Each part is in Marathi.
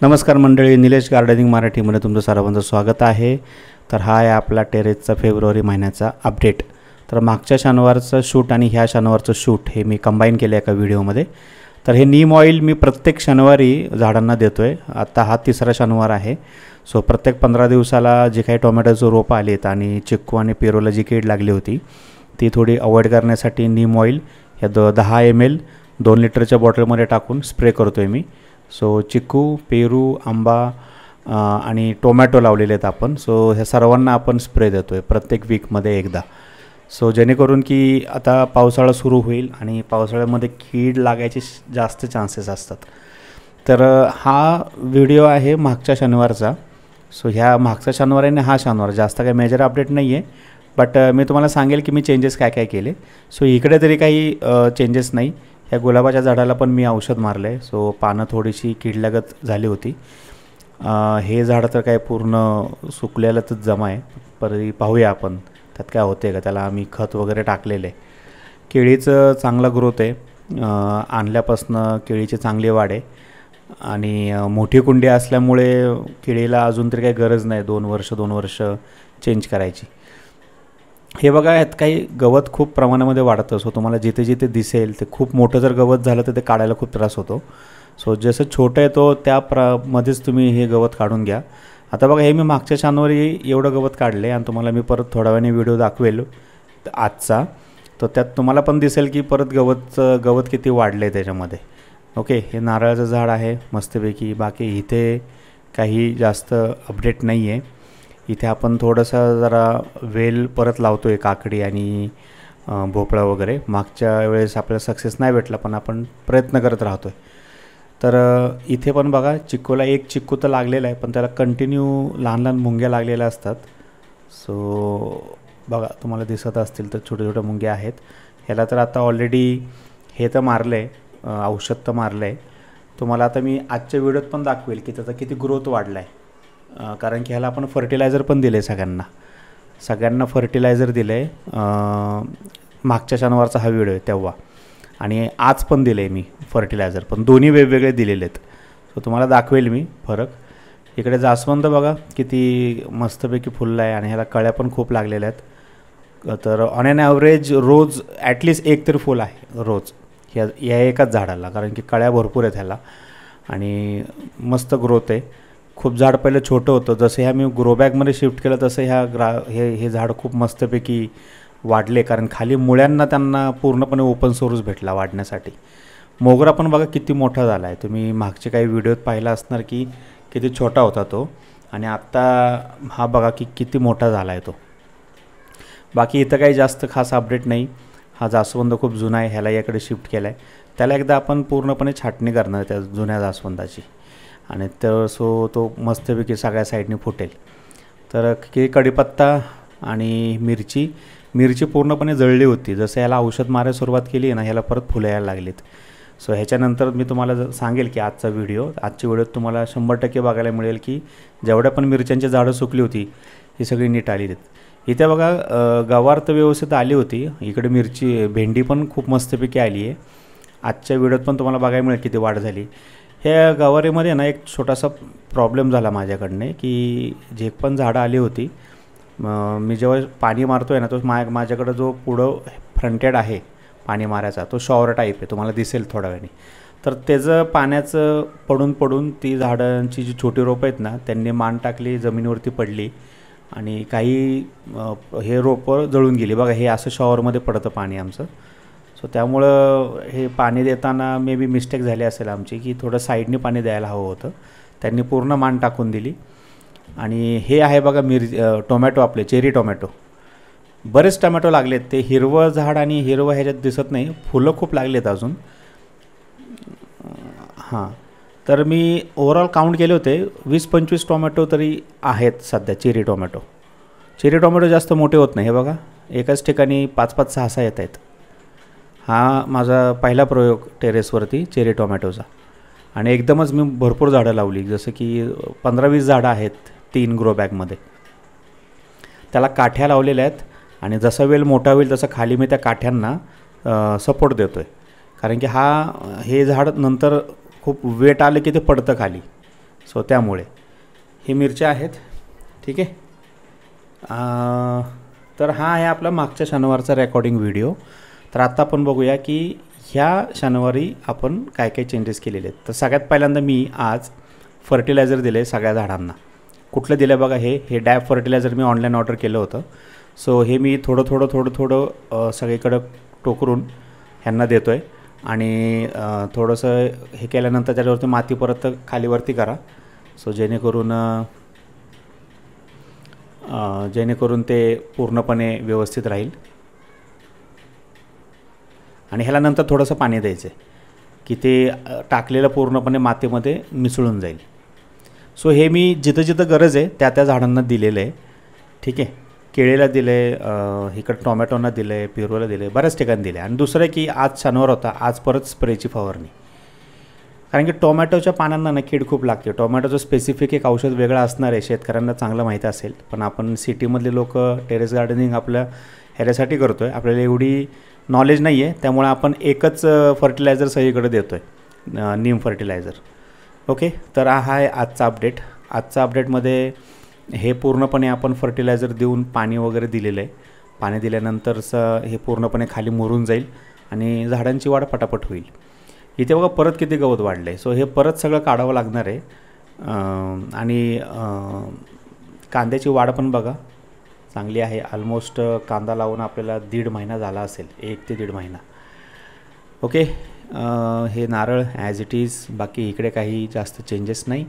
नमस्कार मंडळी, निलेश गार्डनिंग मराठीमध्ये तुमचं सर्वांचं स्वागत आहे। तर हा आहे आपला टेरेसचा फेब्रुवारी महिन्याचा अपडेट। तर मागच्या शनिवारचं शूट आणि ह्या शनिवारचं शूट हे मी कंबाईन केलं एका व्हिडिओमध्ये। तर हे नीम ऑइल मी प्रत्येक शनिवारी झाडांना देतोय। आता हा तिसरा शनिवार आहे। सो प्रत्येक 15 दिवसाला जे काही टोमॅटोचे रोपं आलेत आणि चिक्कू आणि पेरूला जी कीड लागली होती ती थोडी अवॉइड करण्यासाठी नीम ऑइल या 10 ml 2 लिटरच्या बॉटलमध्ये टाकून स्प्रे करतोय मी। सो चिक्कू, पेरू, आंबा आणि टोमॅटो लावलेले आहेत आपण। सो ह्या सर्वांना आपण स्प्रे देतोय प्रत्येक वीकमध्ये एकदा। सो जेणेकरून की आता पावसाळा सुरू होईल आणि पावसाळ्यामध्ये कीड लागायचे जास्त चान्सेस असतात। तर हा व्हिडिओ आहे मागच्या शनिवारचा। सो ह्या मागच्या शनिवार आणि हा शनिवार जास्त काही मेजर अपडेट नाही आहे, बट मी तुम्हाला सांगेल की मी चेंजेस काय काय केले। सो इकडे तरी काही चेंजेस नाही। ह्या गुलाबाच्या झाडाला पण मी औषध मारलं आहे। सो पानं थोडीशी किडल्यागत झाली होती। हे झाड तर काय पूर्ण सुकलेलंच जमा आहे, पण पाहूया आपण त्यात काय होते का। त्याला आम्ही खत वगैरे टाकलेलं आहे। केळीचं चांगला ग्रोथ आहे। आणल्यापासनं केळीची चांगली वाढ आहे आणि मोठी कुंडी असल्यामुळे केळीला अजून तरी काही गरज नाही 2 वर्ष चेंज करायची। हे बघा, यात काही गवत खूप प्रमाणामध्ये वाढतं। सो तुम्हाला जिथे जिथे दिसेल ते खूप मोठं जर गवत झालं तर ते काढायला खूप त्रास होतो। सो जसं छोटं आहे तो मध्येच तुम्ही हे गवत काढून घ्या। आता बघा, हे मी मागच्या शनिवारी एवढं गवत काढले आणि तुम्हाला मी परत थोड्या वेळाने व्हिडिओ दाखवेल आजचा। तर त्यात तुम्हाला पण दिसेल की परत गवत किती वाढले आहे त्याच्यामध्ये। ओके, हे नारळाचं झाड आहे मस्तपैकी। बाकी इथे काही जास्त अपडेट नाही आहे। इथे आपण थोडंसं जरा वेल परत लावतो आहे, काकडी आणि भोपळा वगैरे। मागच्या वेळेस आपल्याला सक्सेस नाही भेटला, पण आपण प्रयत्न करत राहतो आहे। तर इथे पण बघा, चिक्कूला एक चिक्कू तर लागलेला आहे, पण त्याला कंटिन्यू लहान लहान मुंग्या लागलेल्या असतात। सो बघा, तुम्हाला दिसत असतील तर छोटे छोटे मुंग्या आहेत। ह्याला तर आता ऑलरेडी हे तर मारलं आहे, औषध तर मारलं आहे। तुम्हाला आता मी आजच्या व्हिडिओत पण दाखवेल की त्याचा किती ग्रोथ वाढला आहे। कारण की ह्याला आपण फर्टिलायझर पण दिले आहे, सगळ्यांना फर्टिलायझर दिलं आहे। मागच्या शनिवारचा हा व्हिडिओ आहे तेव्हा, आणि आज पण दिलं आहे मी फर्टिलायझर, पण दोन्ही वेगवेगळे दिलेले आहेत। सो तुम्हाला दाखवेल मी फरक। इकडे जास्वंद बघा किती मस्तपैकी फुललं आहे आणि ह्याला कळ्या पण खूप लागलेल्या आहेत। तर ऑन ॲन ॲव्हरेज रोज ॲटलिस्ट एक तरी फुल आहे रोज या एकाच झाडाला, कारण की कळ्या भरपूर आहेत ह्याला आणि मस्त ग्रोथ आहे। खूप झाड पहिलं छोटं होतं, जसं ह्या मी ग्रोबॅगमध्ये शिफ्ट केलं तसं हे झाड खूप मस्तपैकी वाढले, कारण खाली मुळ्यांना त्यांना पूर्णपणे ओपन सोर्स भेटला वाढण्यासाठी। मोगरा पण बघा किती मोठा झाला आहे। तुम्ही मागचे काही व्हिडिओत पाहिला असणार की किती छोटा होता तो, आणि आत्ता हा बघा की किती मोठा झाला आहे तो। बाकी इथं काही जास्त खास अपडेट नाही। हा जास्वंद खूप जुना आहे, ह्याला याकडे शिफ्ट केला आहे। त्याला एकदा आपण पूर्णपणे छाटणी करणार त्या जुन्या जास्वंदाची, आणि तो मस्तपैकी सगळ्या साईडने फुटेल। तर कढीपत्ता आणि मिरची पूर्णपणे जळली होती। जसं याला औषध मारायला सुरुवात केली ना, ह्याला परत फुलं यायला लागलीत। सो ह्याच्यानंतर मी तुम्हाला सांगेल की आजच्या व्हिडिओत तुम्हाला 100% बघायला मिळेल की जेवढ्या पण मिरच्यांची झाडं सुकली होती ही सगळी नीट आली आहेत। इथे बघा, गवार तर व्यवस्थित आली होती। इकडे भेंडी पण खूप मस्तपैकी आली आहे। आजच्या व्हिडिओत पण तुम्हाला बघायला मिळेल किती वाढ झाली। ह्या गवारीमध्ये ना एक छोटासा प्रॉब्लेम झाला माझ्याकडनं की जे पण झाडं आली होती, मी जेव्हा पाणी मारतो आहे ना, तो माझ्याकडं जो पुढं फ्रंटेड आहे पाणी मारायचा, तो शॉवर टाईप आहे, तुम्हाला दिसेल थोड्या वेळाने। तर त्याचं पाण्याचं पडून ती झाडांची जी छोटी रोपं आहेत ना, त्यांनी मान टाकली, जमिनीवरती पडली आणि काही हे रोपं जळून गेली। बघा, हे असं शॉवरमध्ये पडतं पाणी आमचं। सो त्यामुळं हे पाणी देताना मे बी मिस्टेक झाली असेल आमची, की थोडं साईडने पाणी द्यायला हवं होतं। त्यांनी पूर्ण मान टाकून दिली। आणि हे आहे बघा टोमॅटो, आपले चेरी टोमॅटो। बरेच टोमॅटो लागलेत। ते हिरवं झाड आणि हिरवं ह्याच्यात दिसत नाही, फुलं खूप लागलेत अजून। हां, तर मी ओव्हरऑल काउंट केले होते 20-25 टोमॅटो तरी आहेत सध्या चेरी टोमॅटो जास्त मोठे होत नाही। हे बघा, एकाच ठिकाणी 5-5, 6-6 येत आहेत। हा माझा पहिला प्रयोग टेरेसवरती चेरी टोमॅटोचा, आणि एकदमच मी भरपूर झाडं लावली, जसं की 15-20 झाडं आहेत 3 ग्रो बॅगमध्ये। त्याला काठ्या लावलेल्या आहेत, आणि जसा वेल मोठा होईल तसं खाली मी त्या काठ्यांना सपोर्ट देतो आहे, कारण की हे झाड नंतर खूप वेट आलं की ते पडतं खाली। सो त्यामुळे ही मिरच्या आहेत. ठीक आहे. तर हा आहे आपला मागच्या शनिवारचा रेकॉर्डिंग व्हिडिओ. तर आत्ता आपण बघूया की ह्या शनिवारी आपण काय काय चेंजेस केलेले आहेत. तर सगळ्यात पहिल्यांदा मी आज फर्टिलायझर दिले सगळ्या झाडांना. कुठलं दिलं बघा, हे डॅप फर्टिलायझर मी ऑनलाईन ऑर्डर केलं होतं. सो हे मी थोडं सगळीकडं टोकरून ह्यांना देतो आहे. आणि थोडंसं हे केल्यानंतर त्याच्यावरती माती परत खालीवरती करा. सो जेणेकरून ते पूर्णपणे व्यवस्थित राहील. आणि ह्याला नंतर थोडंसं पाणी द्यायचं आहे की ते टाकलेलं पूर्णपणे मातीमध्ये मिसळून जाईल. सो हे मी जिथं जिथं गरज आहे त्या झाडांना दिलेलं आहे. ठीक आहे. केळीला दिले, इकडं टोमॅटोना दिले, पेरूला दिले, बऱ्याच ठिकाणी दिले. आणि दुसरं की आज शनिवार होता, आज परत स्प्रेची फवारणी. कारण की टोमॅटोच्या पानांना ना कीड खूप लागते. टोमॅटोचं स्पेसिफिक एक औषध वेगळं असणार आहे, शेतकऱ्यांना चांगलं माहीत असेल. पण आपण सिटीमधले लोक टेरेस गार्डनिंग आपल्या ह्याच्यासाठी करतो आहे, आपल्याला एवढी नॉलेज नाही आहे. त्यामुळे आपण एकच फर्टिलायझर सगळीकडे देतो आहे, नीम फर्टिलायझर. ओके. तर हा आहे आजचा अपडेट. आजच्या अपडेटमध्ये हे पूर्णपणे आपण फर्टिलायझर देऊन पाणी वगैरे दिलेलं आहे. पाणी दिल्यानंतरचं हे पूर्णपणे खाली मुरून जाईल आणि झाडांची वाढ पटापट होईल. इथे बघा परत किती गवत वाढलं आहे. सो हे परत सगळं काढावं लागणार आहे. आणि कांद्याची वाढ पण बघा चांगली आहे. ऑलमोस्ट कांदा लावून आपल्याला 1.5 महिना झाला असेल, 1 ते 1.5 महिना. ओके. हे नारळ ॲज इट इज, बाकी इकडे काही जास्त चेंजेस नाही.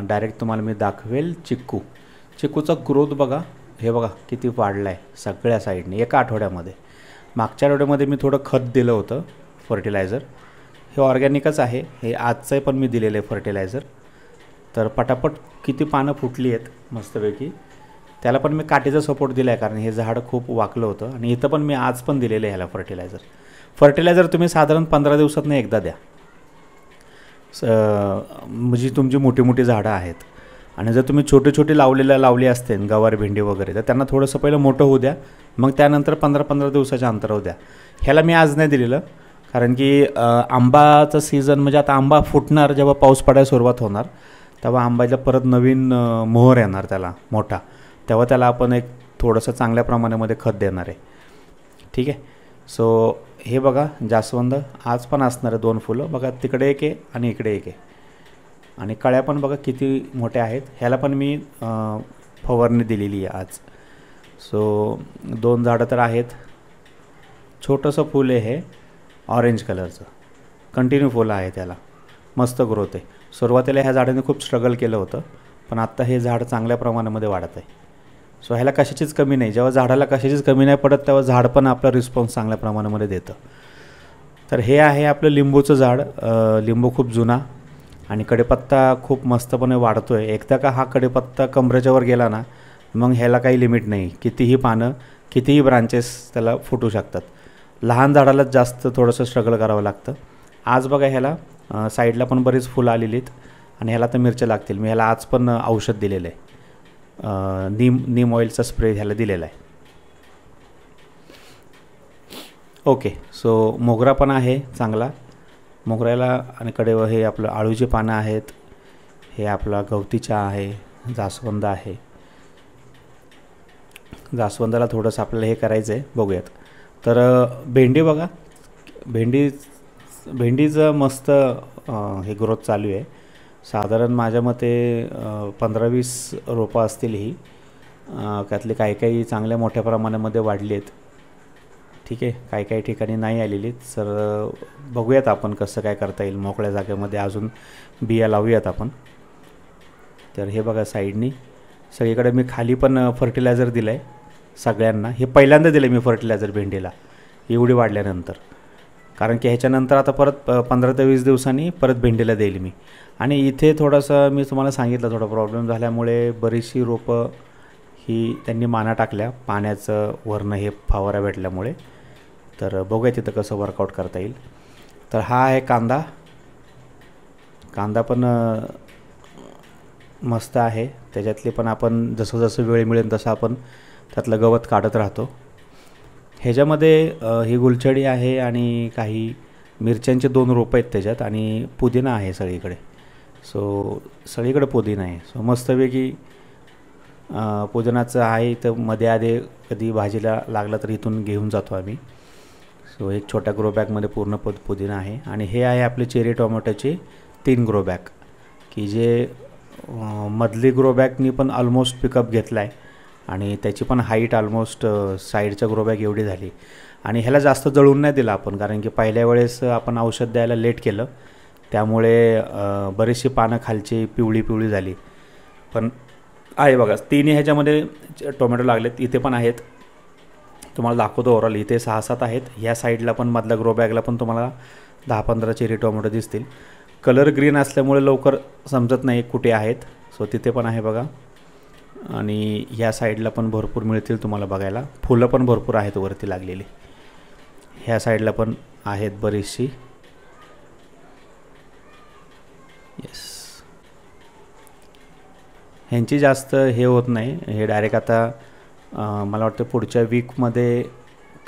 डायरेक्ट तुम्हाला मी दाखवेल चिक्कूचा ग्रोथ बघा. हे बघा किती वाढला आहे सगळ्या साईडने एका आठवड्यामध्ये. मागच्या आठवड्यामध्ये मी थोडं खत दिलं होतं फर्टिलायझर. हे ऑर्गॅनिकच आहे. हे आजचं पण मी दिलेलं आहे फर्टिलायझर. तर पटापट किती पानं फुटली आहेत मस्तपैकी. त्याला पण मी काठीचा सपोर्ट दिला आहे कारण हे झाड खूप वाकलं होतं. आणि इथं पण मी आज पण दिलेलं आहे ह्याला फर्टिलायझर तुम्ही साधारण 15 दिवसातनं एकदा द्या. म्हणजे तुमची मोठी झाडं आहेत. आणि जर तुम्ही छोटी लावली असते गवार भेंडी वगैरे, तर त्यांना थोडंसं पहिलं मोठं होऊ द्या, मग त्यानंतर 15-15 दिवसाच्या अंतरावर द्या. ह्याला मी आज नाही दिलेलं कारण की आंबाचं सीझन म्हणजे आता आंबा फुटणार जेव्हा पाऊस पडायला सुरुवात होणार, तेव्हा आंब्याला परत नवीन मोहर येणार त्याला मोठा, तेव्हा त्याला आपण एक थोडंसं चांगल्या प्रमाणामध्ये खत देणार आहे. ठीक आहे. सो हे बघा जास्वंद आज पण असणार आहे 2 फुलं बघा, तिकडे एक आहे आणि इकडे एक आहे. आणि कळ्या पण बघा किती मोठ्या आहेत. ह्याला पण मी फवारणी दिलेली आहे आज. सो 2 झाडं तर आहेत. छोटंसं फूल आहे हे ऑरेंज कलरचं, कंटिन्यू फुलं आहे त्याला, मस्त ग्रोथ आहे. सुरुवातीला ह्या झाडाने खूप स्ट्रगल केलं होतं, पण आत्ता हे झाड चांगल्या प्रमाणामध्ये वाढत आहे. सो ह्याला कशाचीच कमी नाही. जेव्हा झाडाला कशाचीच कमी नाही पडत तेव्हा झाड पण आपला रिस्पॉन्स चांगल्या प्रमाणामध्ये देतं. तर हे आहे आपलं लिंबूचं झाड. लिंबू खूप जुना आणि कढीपत्ता खूप मस्तपणे वाढतो आहे. एकदा का हा कढीपत्ता कमरेच्यावर गेला ना, मग ह्याला काही लिमिट नाही. कितीही पानं, कितीही ब्रांचेस त्याला फुटू शकतात. लहान झाडालाच जास्त थोडंसं स्ट्रगल करावं लागतं. आज बघा ह्याला साईडला पण बरीच फुलं आलेली आहेत आणि ह्याला तर मिरच्या लागतील. मी ह्याला आज पण औषध दिलेलं आहे, नीम ऑइलचा स्प्रे ह्याला दिलेला आहे. ओके. सो मोगरा पण आहे चांगला. मोगऱ्याला आणि हे आपलं आळूची पानं आहेत. हे आपला गवती चहा आहे. जास्वंद आहे. जास्वंदाला थोडंसं आपल्याला हे करायचं आहे, बघूयात. तर भेंडी बघा, भेंडीचं मस्त हे ग्रोथ चालू आहे. साधारण माझ्या मते 15-20 रोपं असतील ही. त्यातले काही चांगल्या मोठ्या प्रमाणामध्ये वाढली आहेत. ठीक आहे. काही ठिकाणी नाही आलेली. तर बघूयात आपण कसं काय करता येईल. मोकळ्या जागेमध्ये अजून बिया लावूयात आपण. तर हे बघा साईडनी सगळीकडे मी खाली पण फर्टिलायझर दिलं आहे सगळ्यांना. हे पहिल्यांदा दिलं मी फर्टिलायझर भेंडीला एवढी वाढल्यानंतर, कारण की ह्याच्यानंतर आता परत 15 ते 20 दिवसांनी परत भेंडीला देईल मी. आणि इथे थोडंसं मी तुम्हाला सांगितलं थोडा प्रॉब्लेम झाल्यामुळे बरीचशी रोपं ही त्यांनी माना टाकल्या पाण्याचं वरनं हे फवारा भेटल्यामुळे. तर बघूया तिथं कसं वर्कआउट करता येईल. तर हा आहे कांदा पण मस्त आहे. त्याच्यातले पण आपण जसं वेळ मिळेल तसं आपण त्यातलं गवत काढत राहतो. ह्याच्यामध्ये ही गुलछडी आहे आणि काही मिरच्यांचे 2 रोपं आहेत त्याच्यात आणि पुदिना आहे सगळीकडे. सो सगळीकडे पुदिना आहे. सो मस्तपैकी पुदिनाचं आहे. तर मध्ये आधे कधी भाजीला लागलं तर इथून घेऊन जातो आम्ही. सो एक छोट्या ग्रो बॅगमध्ये पूर्ण पुदिना आहे. आणि हे आहे आपले चेरी टोमॅटोचे 3 ग्रो बॅग, की जे मधली ग्रो बॅगनी पण ऑलमोस्ट पिकअप घेतला आहे आणि त्याची पण हाईट ऑलमोस्ट साईडच्या ग्रो बॅग एवढी झाली. आणि ह्याला जास्त जळून नाही दिलं आपण, कारण की पहिल्या वेळेस आपण औषध द्यायला लेट केलं, त्यामुळे बरीचशी पानं खालची पिवळी झाली. पण आहे बघा, तिन्ही ह्याच्यामध्ये टोमॅटो लागलेत. इथे पण आहेत, तुम्हाला दाखवतो. ओव्हरऑल इथे 6-7 आहेत. ह्या साईडला पण मधल्या ग्रो बॅगला पण तुम्हाला 10-15 चेरी टोमॅटो दिसतील. कलर ग्रीन असल्यामुळे लवकर समजत नाही कुठे आहेत. सो तिथे पण आहे बघा. आणि ह्या साईडला पण भरपूर मिळतील तुम्हाला बघायला. फुलं पण भरपूर आहेत वरती लागलेली. ह्या साईडला पण आहेत बरीचशी. येस, ह्यांची जास्त हे होत नाही. हे डायरेक्ट आता मला वाटतं पुढच्या वीकमध्ये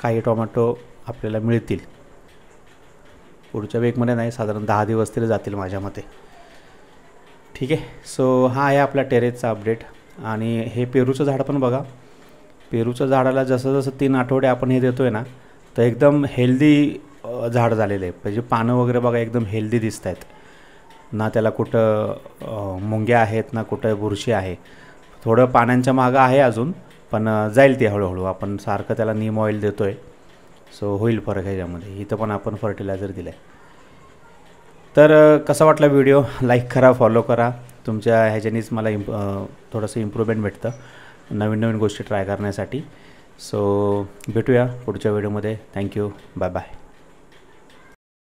काही टोमॅटो आपल्याला मिळतील. पुढच्या वीकमध्ये नाही, साधारण 10 दिवस तरी जातील माझ्या मते. ठीक आहे. सो हा आहे आपला टेरेसचा अपडेट. आणि हे पेरूचं झाड पण बघा. पेरूच्या झाडाला जसं 3 आठवडे आपण हे देतो आहे ना, तर एकदम हेल्दी झाड झालेलं आहे. म्हणजे पानं वगैरे बघा एकदम हेल्दी दिसत आहेत. ना त्याला कुठं मुंग्या आहेत ना कुठं बुरशी आहे. थोडं पाण्याच्या मागं आहे अजून, पण जाईल ते हळूहळू. आपण सारखं त्याला नीम ऑइल देतो आहे. सो होईल फरक ह्याच्यामध्ये. इथं पण आपण फर्टिलायझर दिलं आहे. तर कसा वाटला व्हिडिओ, लाईक करा, फॉलो करा. तुमच्या ह्याच्यानीच मला थोडंसं इम्प्रूव्हमेंट भेटतं नवीन गोष्टी ट्राय करण्यासाठी. सो भेटूया पुढच्या व्हिडिओमध्ये. Thank you, bye bye.